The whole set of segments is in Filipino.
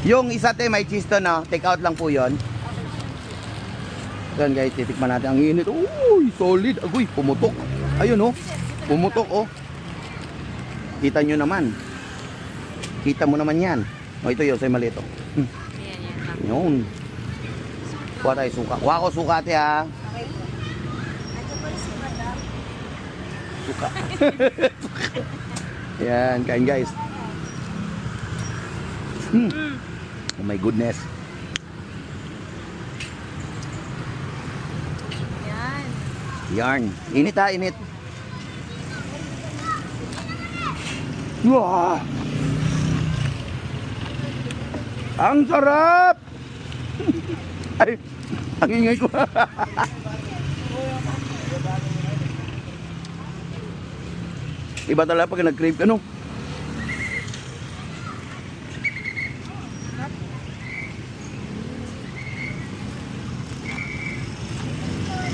Yung isa te, may cheese to no? Take out lang po yon. Yan guys, titikman natin. Ang init. Uy, solid. Agoy, pumutok. Ayun oh. Pumutok oh. Kita nyo naman. Kita mo naman yan. O ito yun, sa'yo malito. Yun. Kuha tayo suka. Kuha ko suka te ha. Suka. Yan, kain guys. Oh my goodness. Yan. Yarn. Init ha, init. Wow! Ang sarap! Ay, ang ingay ko. Iba talaga pag nag-crave ka, no?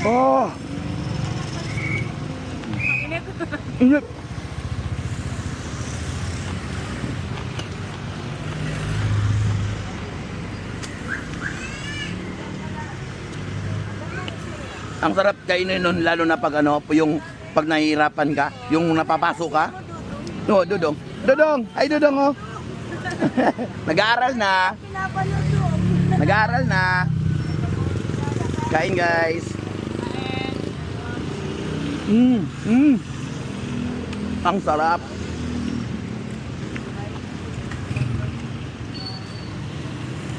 Oh! Init! Ang sarap kainin nun, lalo na pag ano, yung pag nahihirapan ka, yung napapasok ka. No, Dudong. Dudong! Ay, Dudong, oh! Nag-aaral na. Nag-aaral na. Kain, guys. Ang sarap.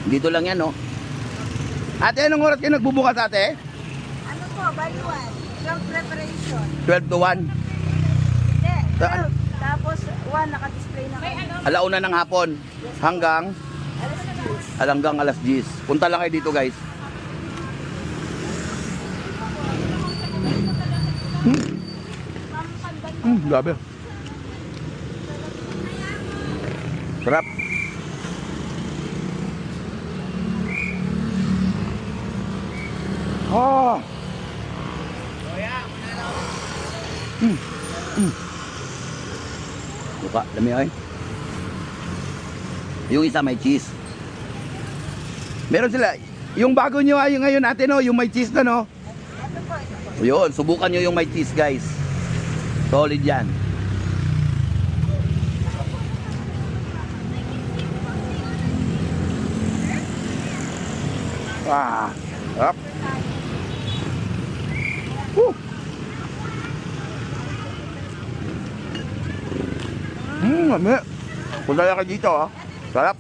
Dito lang yan, no? Ate, anong oras kayo nagbubukas, ate? Ano po, baluan? Yung preparation. 12 to 1. Hindi, Ta- 12. Tapos 1 naka-display na kami. Alauna ng hapon hanggang alas 10. Punta lang kayo dito, guys. Grabe. Sarap. Ah. Buka, dami ay. Yung isa may cheese. Meron sila. Yung bago nyo ay ngayon natin, no? Yung may cheese na, no? Ito po, ito po. Yun, subukan nyo yung may cheese, guys. Solid yan. Ah, sarap. Mami. Punta ka dito, ah. Sarap.